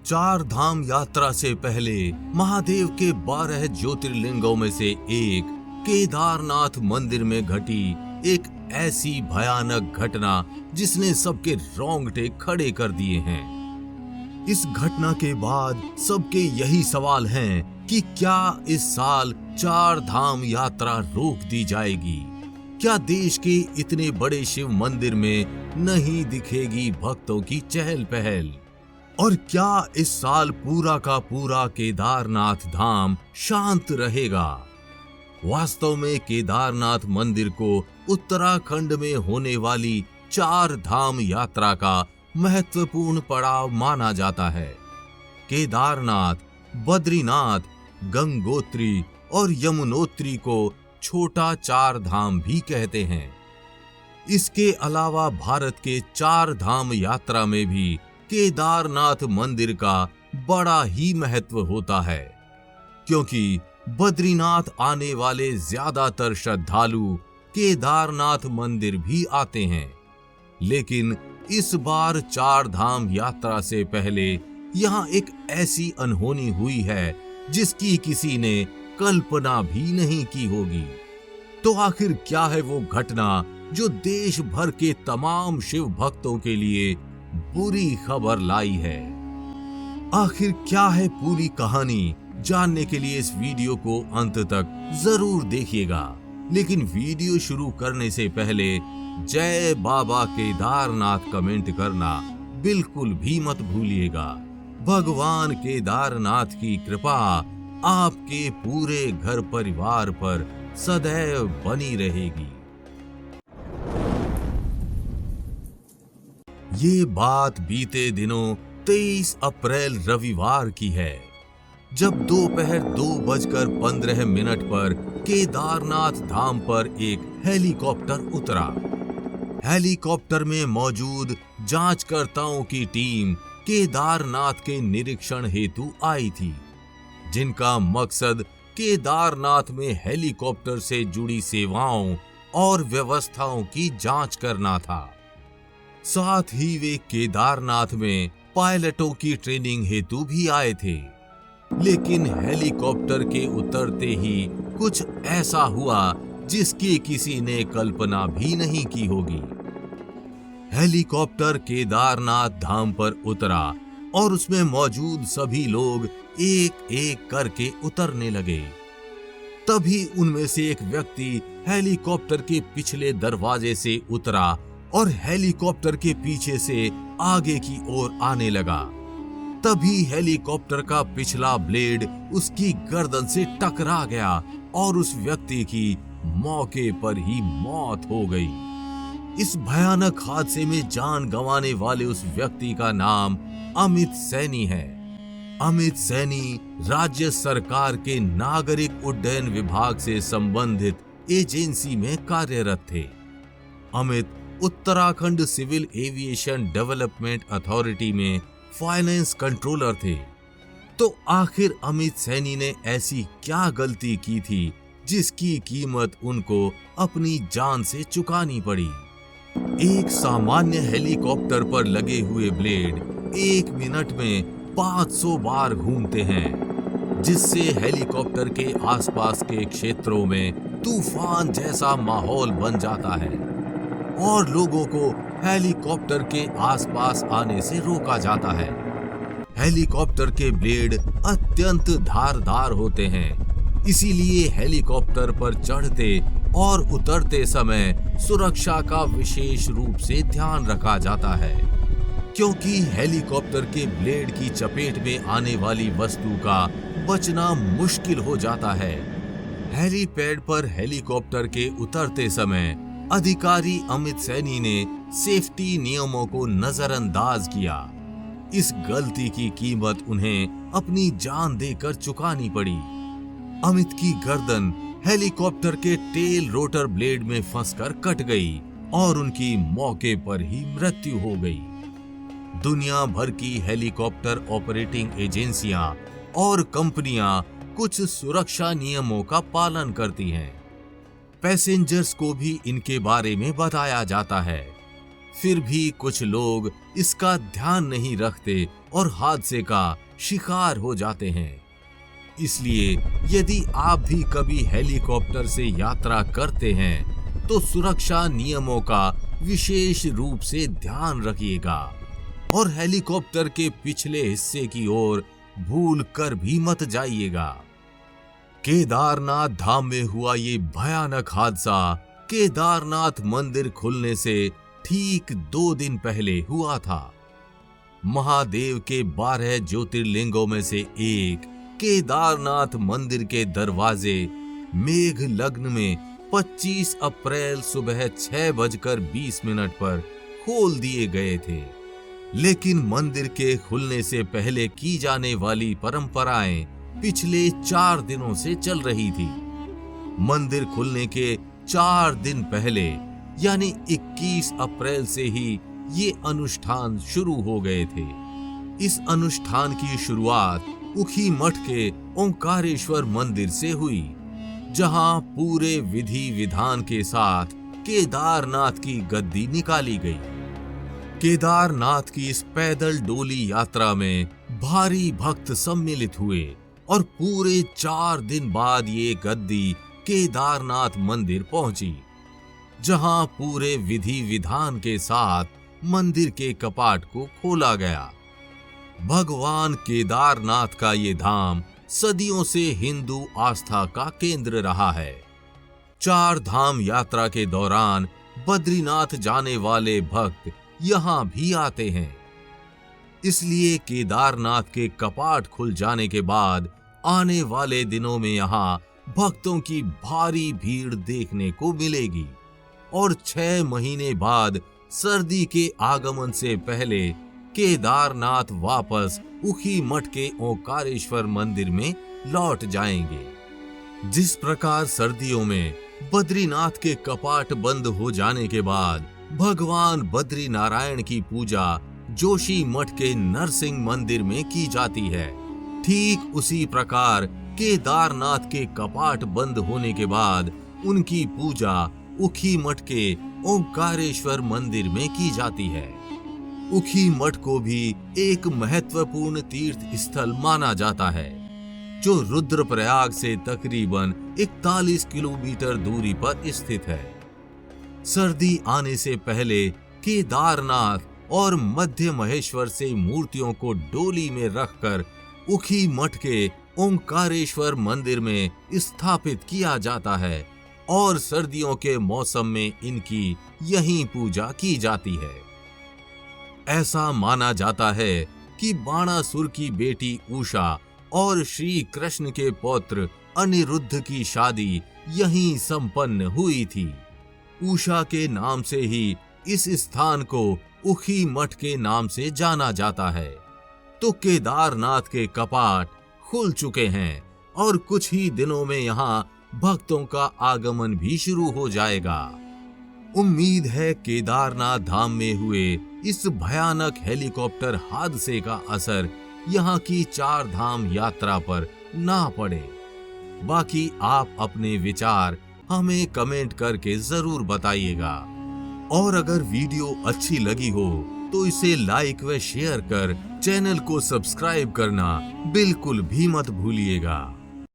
चार धाम यात्रा से पहले महादेव के 12 ज्योतिर्लिंगों में से एक केदारनाथ मंदिर में घटी एक ऐसी भयानक घटना जिसने सबके रोंगटे खड़े कर दिए हैं। इस घटना के बाद सबके यही सवाल हैं कि क्या इस साल चार धाम यात्रा रोक दी जाएगी? क्या देश के इतने बड़े शिव मंदिर में नहीं दिखेगी भक्तों की चहल पहल? और क्या इस साल पूरा का पूरा केदारनाथ धाम शांत रहेगा? वास्तव में केदारनाथ मंदिर को उत्तराखंड में होने वाली चार धाम यात्रा का महत्वपूर्ण पड़ाव माना जाता है। केदारनाथ, बद्रीनाथ, गंगोत्री और यमुनोत्री को छोटा चार धाम भी कहते हैं। इसके अलावा भारत के चार धाम यात्रा में भी केदारनाथ मंदिर का बड़ा ही महत्व होता है, क्योंकि बद्रीनाथ आने वाले ज्यादातर श्रद्धालु केदारनाथ मंदिर भी आते हैं। लेकिन इस बार चार धाम यात्रा से पहले यहाँ एक ऐसी अनहोनी हुई है जिसकी किसी ने कल्पना भी नहीं की होगी। तो आखिर क्या है वो घटना जो देश भर के तमाम शिव भक्तों के लिए बुरी खबर लाई है? आखिर क्या है पूरी कहानी? जानने के लिए इस वीडियो को अंत तक जरूर देखिएगा। लेकिन वीडियो शुरू करने से पहले जय बाबा केदारनाथ कमेंट करना बिल्कुल भी मत भूलिएगा। भगवान केदारनाथ की कृपा आपके पूरे घर परिवार पर सदैव बनी रहेगी। ये बात बीते दिनों 23 अप्रैल रविवार की है, जब दोपहर 2:15 पर केदारनाथ धाम पर एक हेलीकॉप्टर उतरा। हेलीकॉप्टर में मौजूद जांचकर्ताओं की टीम केदारनाथ के निरीक्षण हेतु आई थी, जिनका मकसद केदारनाथ में हेलीकॉप्टर से जुड़ी सेवाओं और व्यवस्थाओं की जांच करना था। साथ ही वे केदारनाथ में पायलटों की ट्रेनिंग हेतु भी आए थे। लेकिन हेलीकॉप्टर के उतरते ही कुछ ऐसा हुआ जिसकी किसी ने कल्पना भी नहीं की होगी। हेलीकॉप्टर केदारनाथ धाम पर उतरा और उसमें मौजूद सभी लोग एक एक करके उतरने लगे। तभी उनमें से एक व्यक्ति हेलीकॉप्टर के पिछले दरवाजे से उतरा और हेलीकॉप्टर के पीछे से आगे की ओर आने लगा। तभी हेलीकॉप्टर का पिछला ब्लेड उसकी गर्दन से टकरा गया और उस व्यक्ति की मौके पर ही मौत हो गई। इस भयानक हादसे में जान गंवाने वाले उस व्यक्ति का नाम अमित सैनी है। अमित सैनी राज्य सरकार के नागरिक उड्डयन विभाग से संबंधित एजेंसी में कार्यरत थे। Amit Uttarakhand civil aviation development authority में फाइनेंस कंट्रोलर थे। तो आखिर अमित सैनी ने ऐसी क्या गलती की थी जिसकी कीमत उनको अपनी जान से चुकानी पड़ी? एक सामान्य हेलीकॉप्टर पर लगे हुए ब्लेड 1 मिनट में 500 बार घूमते हैं, जिससे हेलीकॉप्टर के आसपास के क्षेत्रों में तूफान जैसा माहौल बन जाता है और लोगों को हेलीकॉप्टर के आसपास आने से रोका जाता है। हेलीकॉप्टर के ब्लेड अत्यंत धारदार होते हैं, इसीलिए हेलीकॉप्टर पर चढ़ते और उतरते समय सुरक्षा का विशेष रूप से ध्यान रखा जाता है, क्योंकि हेलीकॉप्टर के ब्लेड की चपेट में आने वाली वस्तु का बचना मुश्किल हो जाता है। हेलीपैड पर हेलीकॉप्टर के उतरते समय अधिकारी अमित सैनी ने सेफ्टी नियमों को नजरअंदाज किया। इस गलती की कीमत उन्हें अपनी जान देकर चुकानी पड़ी। अमित की गर्दन हेलीकॉप्टर के टेल रोटर ब्लेड में फंसकर कट गई और उनकी मौके पर ही मृत्यु हो गई। दुनिया भर की हेलीकॉप्टर ऑपरेटिंग एजेंसियां और कंपनियां कुछ सुरक्षा नियमों का पालन करती हैं। पैसेंजर्स को भी इनके बारे में बताया जाता है। फिर भी कुछ लोग इसका ध्यान नहीं रखते और हादसे का शिकार हो जाते हैं। इसलिए यदि आप भी कभी हेलीकॉप्टर से यात्रा करते हैं तो सुरक्षा नियमों का विशेष रूप से ध्यान रखिएगा और हेलीकॉप्टर के पिछले हिस्से की ओर भूल कर भी मत जाइएगा। केदारनाथ धाम में हुआ ये भयानक हादसा केदारनाथ मंदिर खुलने से ठीक 2 दिन पहले हुआ था। महादेव के 12 ज्योतिर्लिंगों में से एक केदारनाथ मंदिर के दरवाजे मेघ लग्न में 25 अप्रैल सुबह 6:20 पर खोल दिए गए थे। लेकिन मंदिर के खुलने से पहले की जाने वाली परंपराएं पिछले 4 दिनों से चल रही थी। मंदिर खुलने के 4 दिन पहले यानी 21 अप्रैल से ही ये अनुष्ठान शुरू हो गए थे। इस अनुष्ठान की शुरुआत उखी मठ के ओंकारेश्वर मंदिर से हुई, जहां पूरे विधि विधान के साथ केदारनाथ की गद्दी निकाली गई। केदारनाथ की इस पैदल डोली यात्रा में भारी भक्त सम्मिलित हुए और पूरे 4 दिन बाद ये गद्दी केदारनाथ मंदिर पहुंची, जहां पूरे विधि विधान के साथ मंदिर के कपाट को खोला गया। भगवान केदारनाथ का ये धाम सदियों से हिंदू आस्था का केंद्र रहा है। 4 धाम यात्रा के दौरान बद्रीनाथ जाने वाले भक्त यहाँ भी आते हैं। इसलिए केदारनाथ के कपाट खुल जाने के बाद आने वाले दिनों में यहाँ भक्तों की भारी भीड़ देखने को मिलेगी और 6 महीने बाद सर्दी के आगमन से पहले केदारनाथ वापस उखी मठ के ओंकारेश्वर मंदिर में लौट जाएंगे। जिस प्रकार सर्दियों में बद्रीनाथ के कपाट बंद हो जाने के बाद भगवान बद्री नारायण की पूजा जोशी मठ के नरसिंह मंदिर में की जाती है, ठीक उसी प्रकार केदारनाथ के कपाट बंद होने के बाद उनकी पूजा उखी मठ के ओंकारेश्वर मंदिर में की जाती है। उखी मठ को भी एक महत्वपूर्ण तीर्थ स्थल माना जाता है, जो रुद्रप्रयाग से तकरीबन 41 किलोमीटर दूरी पर स्थित है। सर्दी आने से पहले केदारनाथ और मध्य महेश्वर से मूर्तियों को डोली में रखकर उखी मठ के ओंकारेश्वर मंदिर में स्थापित किया जाता है और सर्दियों के मौसम में इनकी यहीं पूजा की जाती है। ऐसा माना जाता है कि बाणासुर की बेटी उषा और श्री कृष्ण के पौत्र अनिरुद्ध की शादी यहीं संपन्न हुई थी। उषा के नाम से ही इस स्थान को उखी मठ के नाम से जाना जाता है। तो केदारनाथ के कपाट खुल चुके हैं और कुछ ही दिनों में यहाँ भक्तों का आगमन भी शुरू हो जाएगा। उम्मीद है केदारनाथ धाम में हुए इस भयानक हेलीकॉप्टर हादसे का असर यहाँ की 4 धाम यात्रा पर ना पड़े। बाकी आप अपने विचार हमें कमेंट करके जरूर बताइएगा और अगर वीडियो अच्छी लगी हो तो इसे लाइक व शेयर कर चैनल को सब्सक्राइब करना बिल्कुल भी मत भूलिएगा।